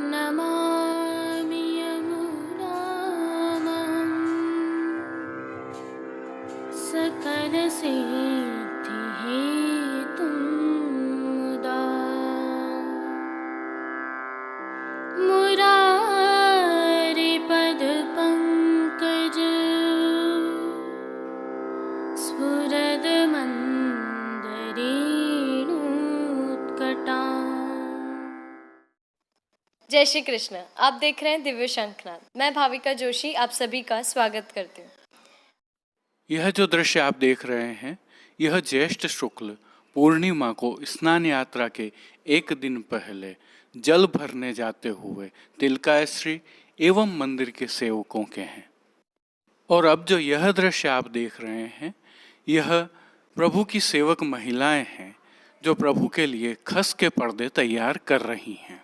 नमामि यमुनां सकलसिद्धिहेतुं मुदा मुरारिपदपङ्कज स्फुरदमन्दरेणुत्कटां। जय श्री कृष्ण। आप देख रहे हैं दिव्य शंखनाद। मैं भाविका जोशी आप सभी का स्वागत करती हूँ। यह जो दृश्य आप देख रहे हैं, यह ज्येष्ठ शुक्ल पूर्णिमा को स्नान यात्रा के एक दिन पहले जल भरने जाते हुए तिलकाश्री एवं मंदिर के सेवकों के हैं। और अब जो यह दृश्य आप देख रहे हैं, यह प्रभु की सेवक महिलाएं हैं जो प्रभु के लिए खस के पर्दे तैयार कर रही हैं।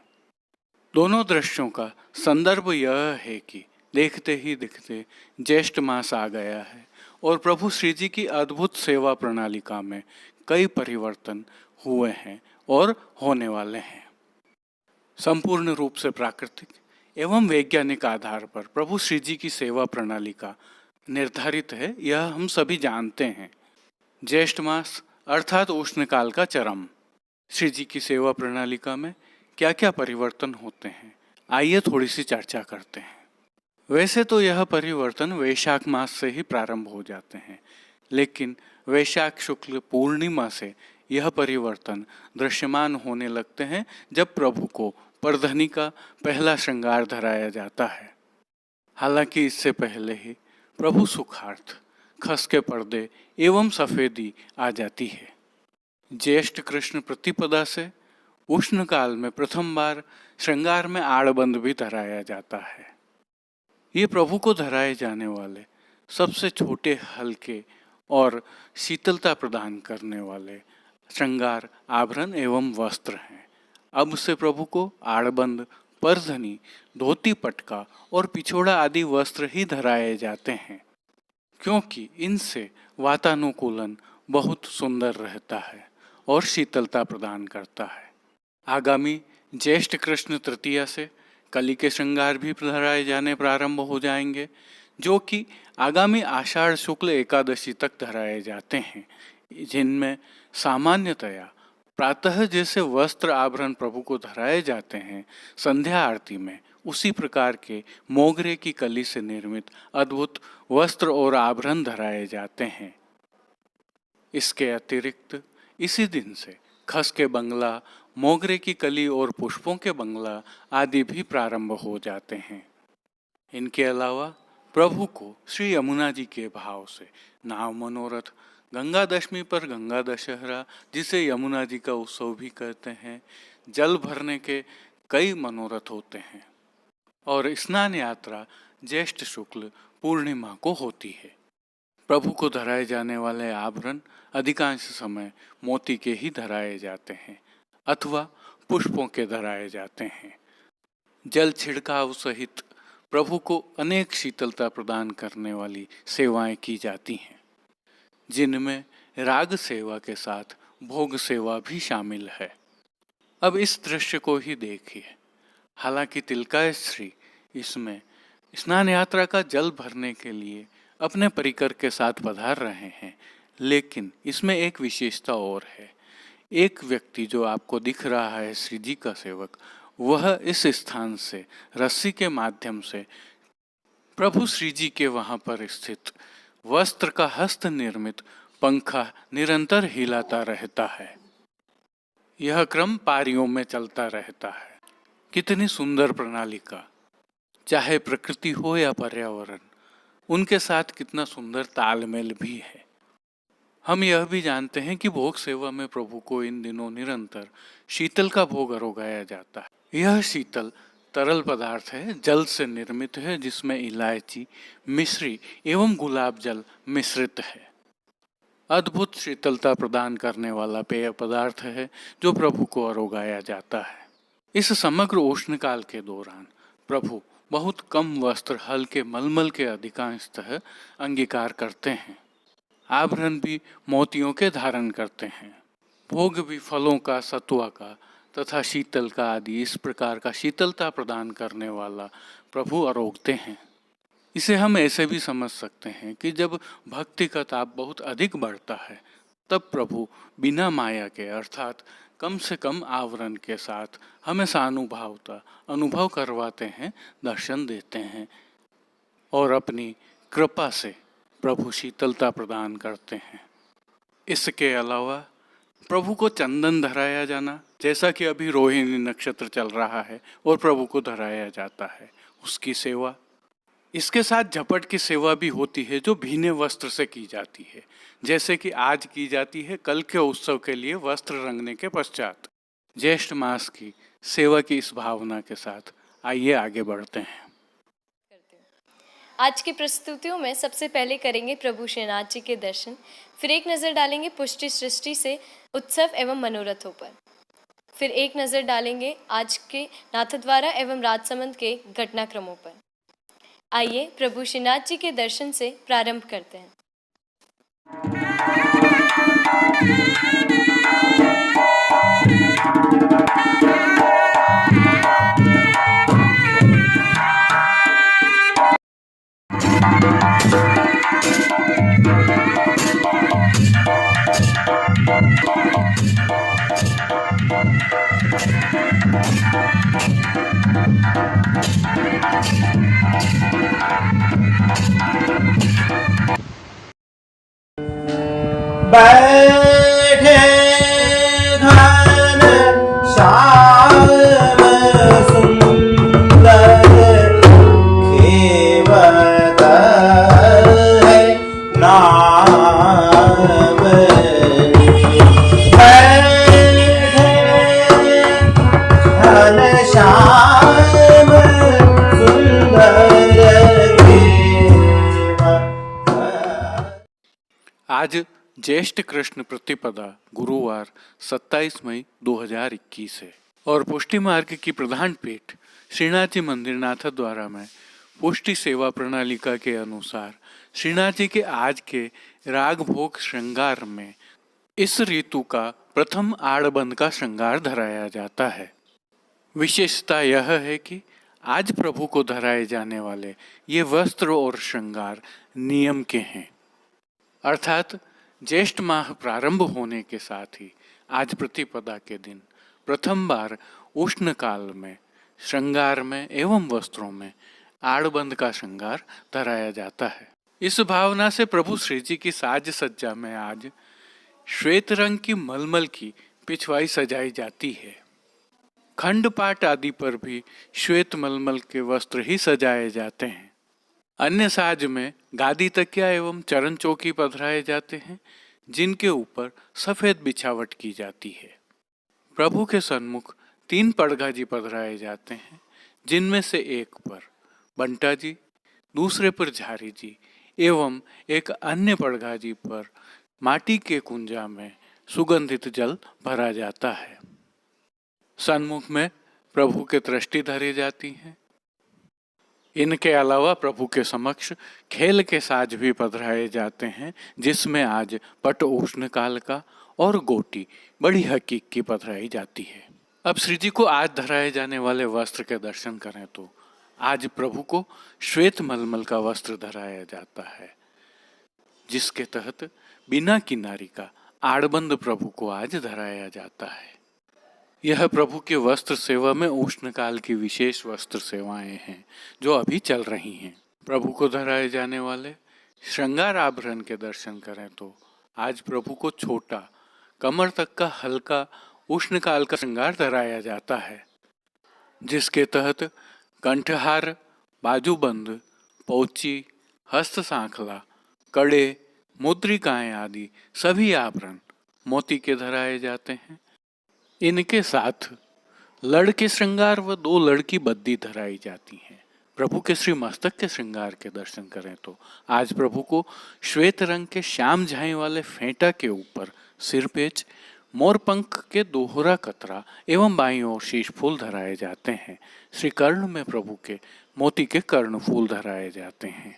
दोनों दृश्यों का संदर्भ यह है कि देखते ही दिखते ज्येष्ठ मास आ गया है और प्रभु श्री जी की अद्भुत सेवा प्रणालिका में कई परिवर्तन हुए हैं और होने वाले हैं। संपूर्ण रूप से प्राकृतिक एवं वैज्ञानिक आधार पर प्रभु श्री जी की सेवा प्रणालिका निर्धारित है, यह हम सभी जानते हैं। ज्येष्ठ मास अर्थात उष्णकाल का चरम। श्री जी की सेवा प्रणालिका में क्या क्या परिवर्तन होते हैं, आइए थोड़ी सी चर्चा करते हैं। वैसे तो यह परिवर्तन वैशाख मास से ही प्रारंभ हो जाते हैं, लेकिन वैशाख शुक्ल पूर्णिमा से यह परिवर्तन दृश्यमान होने लगते हैं जब प्रभु को परधनी का पहला श्रृंगार धराया जाता है। हालांकि इससे पहले ही प्रभु सुखार्थ, खस के पर्दे एवं सफेदी आ जाती है। ज्येष्ठ कृष्ण प्रतिपदा से उष्ण काल में प्रथम बार श्रृंगार में आड़बंद भी धराया जाता है। ये प्रभु को धराए जाने वाले सबसे छोटे, हल्के और शीतलता प्रदान करने वाले श्रृंगार, आभरण एवं वस्त्र हैं। अब से प्रभु को आड़बंद, परधनी, धोती, पटका और पिछोड़ा आदि वस्त्र ही धराए जाते हैं, क्योंकि इनसे वातानुकूलन बहुत सुंदर रहता है और शीतलता प्रदान करता है। आगामी ज्येष्ठ कृष्ण तृतीया से कली के श्रृंगार भी धराए जाने प्रारंभ हो जाएंगे, जो कि आगामी आषाढ़ शुक्ल एकादशी तक धराए जाते हैं, जिनमें सामान्यतया प्रातः जैसे वस्त्र आभरण प्रभु को धराए जाते हैं, संध्या आरती में उसी प्रकार के मोगरे की कली से निर्मित अद्भुत वस्त्र और आभरण धराए जाते हैं। इसके अतिरिक्त इसी दिन से खस के बंगला, मोगरे की कली और पुष्पों के बंगला आदि भी प्रारंभ हो जाते हैं। इनके अलावा प्रभु को श्री यमुना जी के भाव से नाव मनोरथ, गंगा दशमी पर गंगा दशहरा, जिसे यमुना जी का उत्सव भी कहते हैं, जल भरने के कई मनोरथ होते हैं और स्नान यात्रा ज्येष्ठ शुक्ल पूर्णिमा को होती है। प्रभु को धराए जाने वाले आभरण अधिकांश समय मोती के ही धराए जाते हैं अथवा पुष्पों के धराए जाते हैं। जल छिड़काव सहित प्रभु को अनेक शीतलता प्रदान करने वाली सेवाएं की जाती हैं, जिनमें राग सेवा के साथ भोग सेवा भी शामिल है। अब इस दृश्य को ही देखिए। हालांकि तिलकाश्री इसमें स्नान यात्रा का जल भरने के लिए अपने परिकर के साथ पधार रहे हैं, लेकिन इसमें एक विशेषता और है। एक व्यक्ति जो आपको दिख रहा है, श्री जी का सेवक, वह इस स्थान से रस्सी के माध्यम से प्रभु श्री जी के वहां पर स्थित वस्त्र का हस्त निर्मित पंखा निरंतर हिलाता रहता है। यह क्रम पारियों में चलता रहता है। कितनी सुंदर प्रणालिका! चाहे प्रकृति हो या पर्यावरण, उनके साथ कितना सुंदर तालमेल भी है। हम यह भी जानते हैं कि भोग सेवा में प्रभु को इन दिनों निरंतर शीतल का भोग अरोगाया जाता है। यह शीतल तरल पदार्थ है, जल से निर्मित है, जिसमें इलायची, मिश्री एवं गुलाब जल मिश्रित है। अद्भुत शीतलता प्रदान करने वाला पेय पदार्थ है जो प्रभु को अरोगाया जाता है। इस समग्र उष्णकाल के दौरान प्रभु बहुत कम वस्त्र हल्के मलमल के अधिकांशतः अंगीकार करते हैं। आभरण भी मोतियों के धारण करते हैं। भोग भी फलों का, सत्वा का तथा शीतल का आदि इस प्रकार का शीतलता प्रदान करने वाला प्रभु अरोगते हैं। इसे हम ऐसे भी समझ सकते हैं कि जब भक्ति का ताप बहुत अधिक बढ़ता है तब प्रभु बिना माया के अर्थात कम से कम आवरण के साथ हमें सानुभावता अनुभव करवाते हैं, दर्शन देते हैं और अपनी कृपा से प्रभु शीतलता प्रदान करते हैं। इसके अलावा प्रभु को चंदन धराया जाना, जैसा कि अभी रोहिणी नक्षत्र चल रहा है और प्रभु को धराया जाता है, उसकी सेवा। इसके साथ झपट की सेवा भी होती है जो भीने वस्त्र से की जाती है, जैसे कि आज की जाती है कल के उत्सव के लिए वस्त्र रंगने के पश्चात। ज्येष्ठ मास की सेवा की इस भावना के साथ आइए आगे बढ़ते हैं। आज की प्रस्तुतियों में सबसे पहले करेंगे प्रभु श्रीनाथ जी के दर्शन, फिर एक नज़र डालेंगे पुष्टि सृष्टि से उत्सव एवं मनोरथों पर, फिर एक नज़र डालेंगे आज के नाथद्वारा एवं राजसमंद के घटनाक्रमों पर। आइए प्रभु श्रीनाथ जी के दर्शन से प्रारंभ करते हैं। बैठे घन श्याम सुंदर खेवत है नाम। बैठे घन श्याम सुंदर आज ज्येष्ठ कृष्ण प्रतिपदा गुरुवार 27 मई 2021 है और पुष्टि मार्ग की प्रधान पीठ श्रीनाथ जी मंदिर नाथद्वारा में पुष्टि सेवा प्रणालिका के अनुसार श्रीनाथ जी के आज के राग भोग श्रृंगार में इस ऋतु का प्रथम आड़बंद का श्रृंगार धराया जाता है। विशेषता यह है कि आज प्रभु को धराए जाने वाले ये वस्त्र और श्रृंगार नियम के हैं, अर्थात ज्येष्ठ माह प्रारंभ होने के साथ ही आज प्रतिपदा के दिन प्रथम बार उष्ण काल में श्रृंगार में एवं वस्त्रों में आड़बंद का श्रृंगार धराया जाता है। इस भावना से प्रभु श्री जी की साज सज्जा में आज श्वेत रंग की मलमल की पिछवाई सजाई जाती है। खंड पाट आदि पर भी श्वेत मलमल के वस्त्र ही सजाए जाते हैं। अन्य साज में गादी तकिया एवं चरण चौकी पधराए जाते हैं, जिनके ऊपर सफेद बिछावट की जाती है। प्रभु के सन्मुख 3 पड़घाजी पधराए जाते हैं, जिनमें से एक पर बंटा जी, दूसरे पर झारी जी एवं एक अन्य पड़घाजी पर माटी के कुंजा में सुगंधित जल भरा जाता है। सन्मुख में प्रभु के दृष्टि धरी जाती है। इनके अलावा प्रभु के समक्ष खेल के साज भी पधराए जाते हैं, जिसमें आज पट उष्ण काल का और गोटी बड़ी हकीक की पधराई जाती है। अब श्री जी को आज धराए जाने वाले वस्त्र के दर्शन करें तो आज प्रभु को श्वेत मलमल का वस्त्र धराया जाता है, जिसके तहत बिना किनारी का आड़बंद प्रभु को आज धराया जाता है। यह प्रभु के वस्त्र सेवा में उष्ण काल की विशेष वस्त्र सेवाएं हैं जो अभी चल रही हैं। प्रभु को धराए जाने वाले श्रृंगार आभरण के दर्शन करें तो आज प्रभु को छोटा कमर तक का हल्का उष्ण काल का श्रृंगार धराया जाता है, जिसके तहत कंठहार, बाजूबंद, पौची, हस्त सांखला, कड़े, मुद्रिकाएं आदि सभी आभरण मोती के धराए जाते हैं। इनके साथ लड़के श्रृंगार व 2 लड़की बद्दी धराई जाती हैं। प्रभु के श्री मस्तक के श्रृंगार के दर्शन करें तो आज प्रभु को श्वेत रंग के श्याम झाई वाले फेंटा के ऊपर सिरपेच, मोरपंख के दोहरा कतरा एवं बाईं ओर शीश फूल धराए जाते हैं। श्री कर्ण में प्रभु के मोती के कर्ण फूल धराए जाते हैं।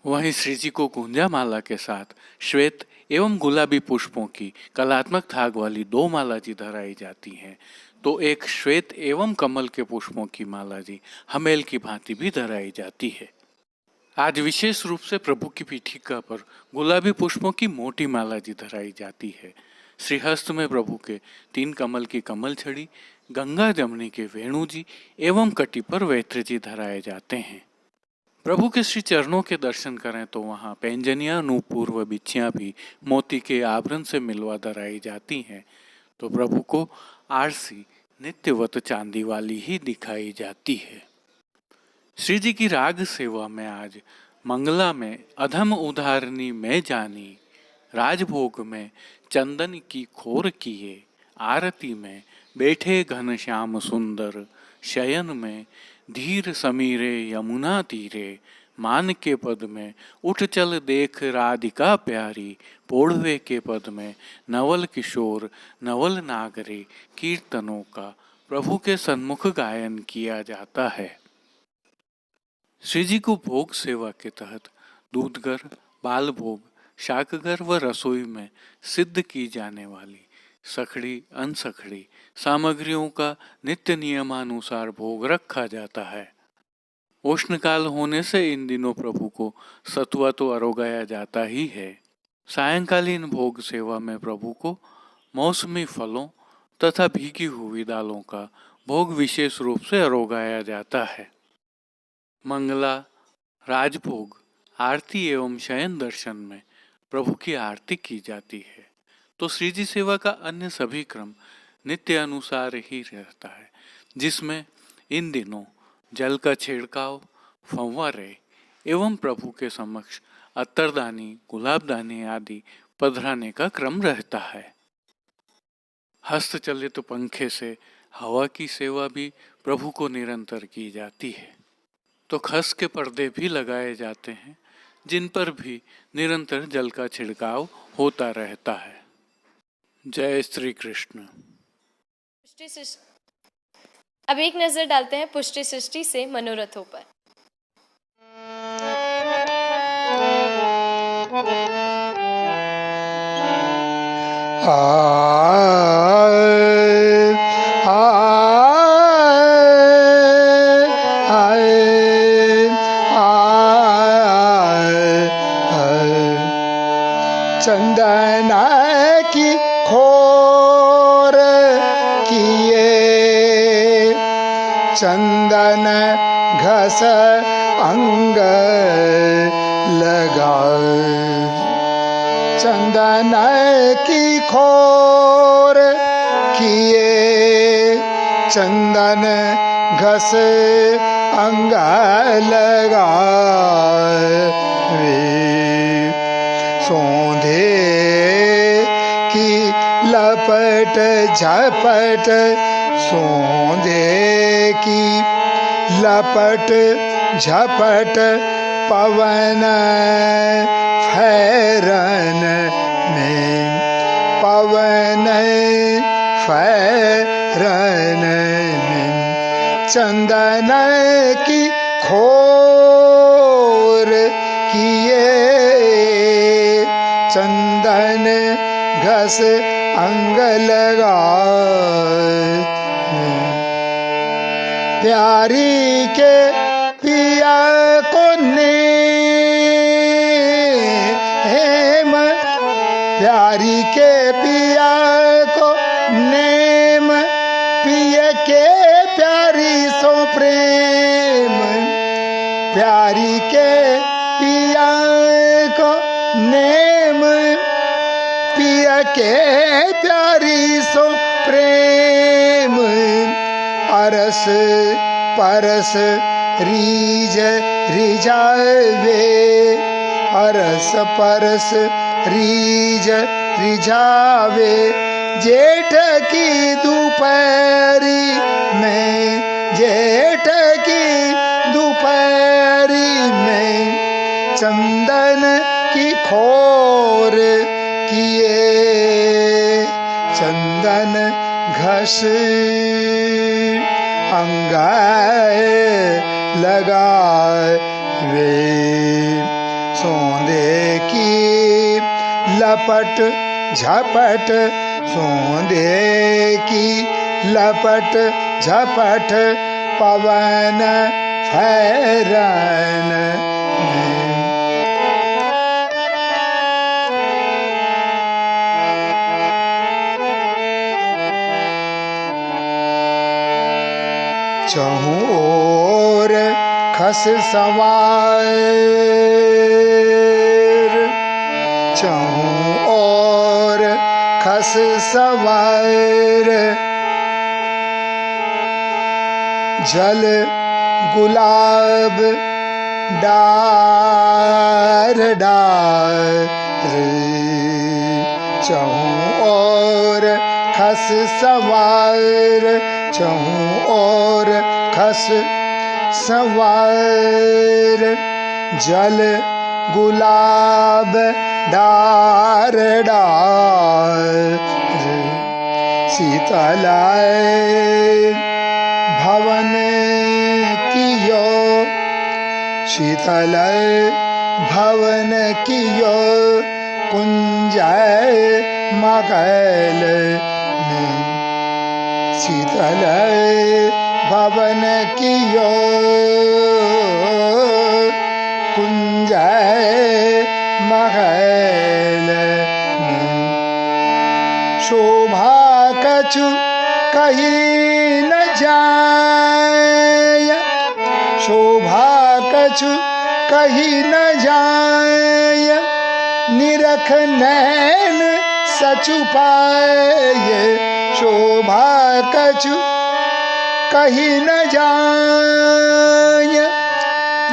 वहीं श्री जी को गुंजा माला के साथ श्वेत एवं गुलाबी पुष्पों की कलात्मक थाग वाली 2 माला जी धराई जाती हैं, तो एक श्वेत एवं कमल के पुष्पों की माला जी हमेल की भांति भी धराई जाती है। आज विशेष रूप से प्रभु की पीठिका पर गुलाबी पुष्पों की मोटी माला जी धराई जाती है। श्रीहस्त में प्रभु के 3 कमल की कमल छड़ी, गंगा जमनी के वेणु जी एवं कटी पर वैत्र जी धराए जाते हैं। प्रभु के श्री चरणों के दर्शन करें तो वहाँ पैंजनिया, नूपुर व बिछियाँ भी मोती के आभरण से मिलवा धराई जाती हैं, तो प्रभु को आरसी नित्यवत चांदी वाली ही दिखाई जाती है। श्री जी की राग सेवा में आज मंगला में अधम उदाहरणी में जानी, राजभोग में चंदन की खोर किए, आरती में बैठे घन श्याम सुंदर, शयन में धीर समीरे यमुना तीरे, मान के पद में उठ चल देख राधिका प्यारी, पोढ़वे के पद में नवल किशोर नवल नागरे कीर्तनों का प्रभु के सन्मुख गायन किया जाता है। श्री जी को भोग सेवा के तहत दूधगर, बाल भोग, शाकगर व रसोई में सिद्ध की जाने वाली सखड़ी अनसखड़ी सामग्रियों का नित्य नियमानुसार भोग रखा जाता है। उष्णकाल होने से इन दिनों प्रभु को सतुआ तो अरोगाया जाता ही है। सायंकालीन भोग सेवा में प्रभु को मौसमी फलों तथा भीगी हुई दालों का भोग विशेष रूप से अरोगाया जाता है। मंगला, राजभोग, आरती एवं शयन दर्शन में प्रभु की आरती की जाती है, तो श्री जी सेवा का अन्य सभी क्रम नित्य अनुसार ही रहता है, जिसमें इन दिनों जल का छिड़काव, फव्वारे एवं प्रभु के समक्ष अत्तरदानी, गुलाबदानी आदि पधराने का क्रम रहता है। हस्तचलित पंखे से हवा की सेवा भी प्रभु को निरंतर की जाती है, तो खस के पर्दे भी लगाए जाते हैं, जिन पर भी निरंतर जल का छिड़काव होता रहता है। जय श्री कृष्ण। अब एक नजर डालते हैं पुष्टि सृष्टि से मनोरथों पर। चंदन की खोर किए, चंदन घस अंग लगाए, चंदन की खोर किए, चंदन घस अंग लगाए, सोंधे की लपट झपट, सोंधे की लपट झपट, पवन फैरन में, पवन फैरन में, चंदन की खोर किए, चंदन घस अंग लगाए, प्यारी के पिया को नेम, प्यारी के पिया को नेम, पिय के प्यारी सो प्रेम, प्यारी के पिया को नेम, पिय के प्यारी सो प्रेम, अरस परस रीज रिझावे, अरस परस रीज रिझावे, जेठ की दोपहरी में, जेठ की दोपहरी में चंदन की खोर किए, चंदन घस अंगाए लगाए वे, सौंदे की लपट झपट, सौंदे की लपट झपट पवन फैरन में। चहु ओर खस सवार, चहु ओर खस सवार, जल गुलाब डार डार, चहु ओर खस सवार, चहु ओर खस सवार, जल गुलाब डार डार, शीतलाय भवन कियो, शीतलाय भवन कियो, कुंजय मगल में, शीतलाय भवन कियो, कुंजय महल में। शोभा कछु कहीं न जाय, शोभा कछु कहीं न जाय, निरख नैन सचु पाए, शोभा कछु कहीं न जाय,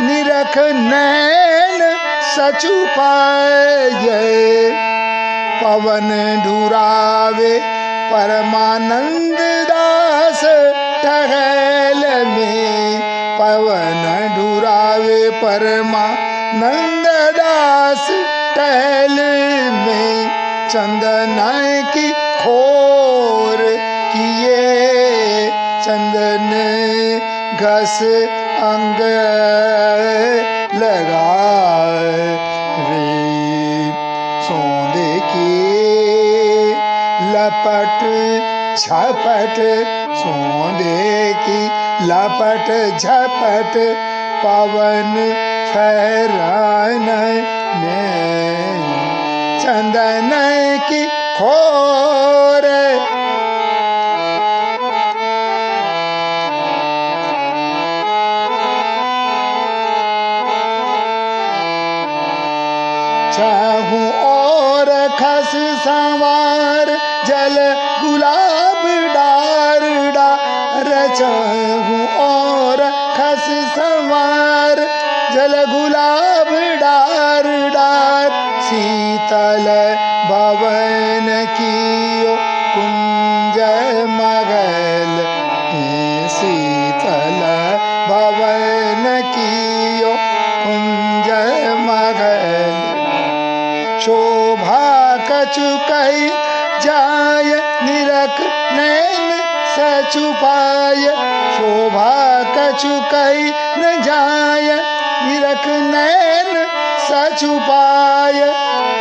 निरख नैन सचु पाए, पवन डुरावे परमानंद दास टहल में, पवन डुरावे परमानंद दास टहल में, चंदन की खोर किए, चंदन घस अंग लगाए रे, सौंदे की लपट झपट, सौंदे की लपट झपट पवन फैरान में, चंदन की खोर चाहूं और खस संवार, जल गुलाब डार डार, चाहूं और खस संवार, जल गुलाब डार डार, शीतल भवन कियो कुंज मगल, शीतल भवन कियो कुंज मगल, शोभा कछु कही जाय, निरख नैन सचु पाय, शोभा कछु कही न जाय, निरख नैन सचु पाय,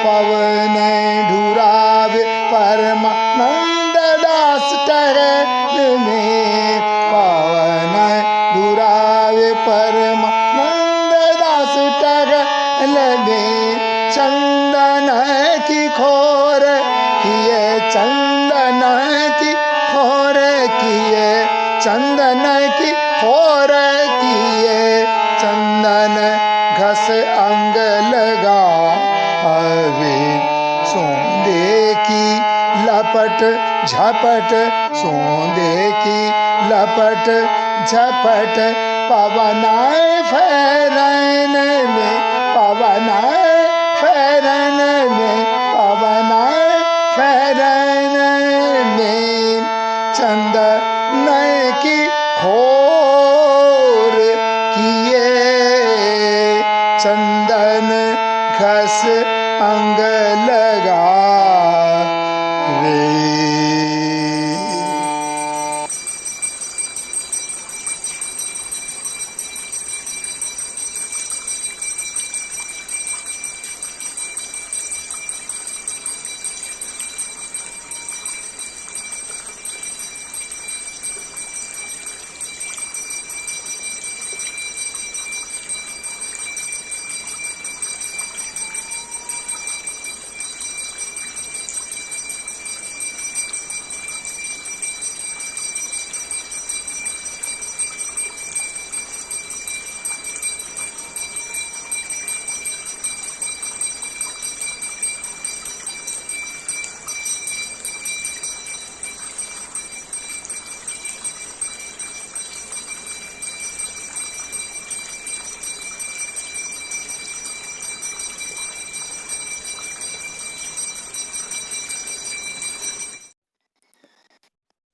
पवन ढुरावे परमानंद दास टहल में, पवन ढुरावे परमानंद दास टहल में, चंदन की खोर किए, चंदन की खोर किए, चंदन की खोर किए, चंदन घस अंग लगावे, सौंदे की लपट झपट, सौंदे की लपट झपट पवनाए फैरन में, पवनाए फैरन में, पवनाए फैरन खस अंग लगा रे।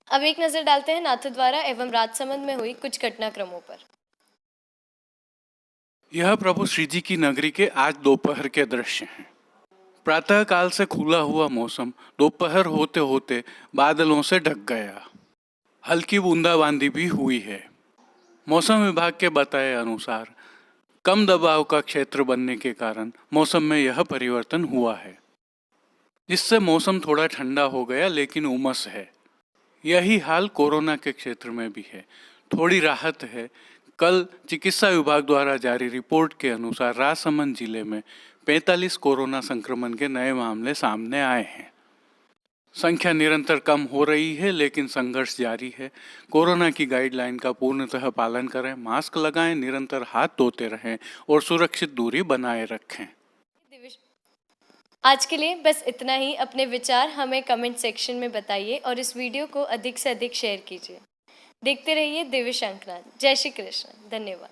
अब एक नजर डालते हैं नाथद्वारा एवं राजसमंद में हुई कुछ घटनाक्रमों पर। यह प्रभु श्री जी की नगरी के आज दोपहर के दृश्य हैं। प्रातः काल से खुला हुआ मौसम दोपहर होते होते बादलों से ढक गया। हल्की बूंदाबांदी भी हुई है। मौसम विभाग के बताए अनुसार कम दबाव का क्षेत्र बनने के कारण मौसम में यह परिवर्तन हुआ है, जिससे मौसम थोड़ा ठंडा हो गया, लेकिन उमस है। यही हाल कोरोना के क्षेत्र में भी है। थोड़ी राहत है। कल चिकित्सा विभाग द्वारा जारी रिपोर्ट के अनुसार राजसमंद जिले में 45 कोरोना संक्रमण के नए मामले सामने आए हैं। संख्या निरंतर कम हो रही है, लेकिन संघर्ष जारी है। कोरोना की गाइडलाइन का पूर्णतः पालन करें, मास्क लगाएं, निरंतर हाथ धोते रहें और सुरक्षित दूरी बनाए रखें। आज के लिए बस इतना ही। अपने विचार हमें कमेंट सेक्शन में बताइए और इस वीडियो को अधिक से अधिक शेयर कीजिए। देखते रहिए दिव्य शंखनाद। जय श्री कृष्ण। धन्यवाद।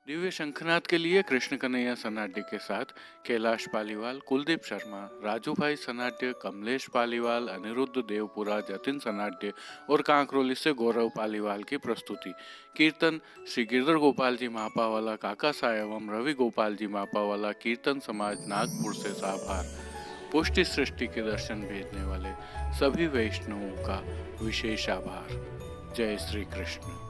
दिव्य शंखनाद के लिए कृष्ण कन्हैया सनाड्य के साथ कैलाश पालीवाल, कुलदीप शर्मा, राजू भाई सनाड्य, कमलेश पालीवाल, अनिरुद्ध देवपुरा, जतिन सनाड्य और कांकरोली से गौरव पालीवाल की प्रस्तुति। कीर्तन श्री गिरधर गोपाल जी मापावाला काका साहब एवं रवि गोपाल जी मापावाला कीर्तन समाज नागपुर से साभार। पुष्टि सृष्टि के दर्शन भेजने वाले सभी वैष्णवों का विशेष आभार। जय श्री कृष्ण।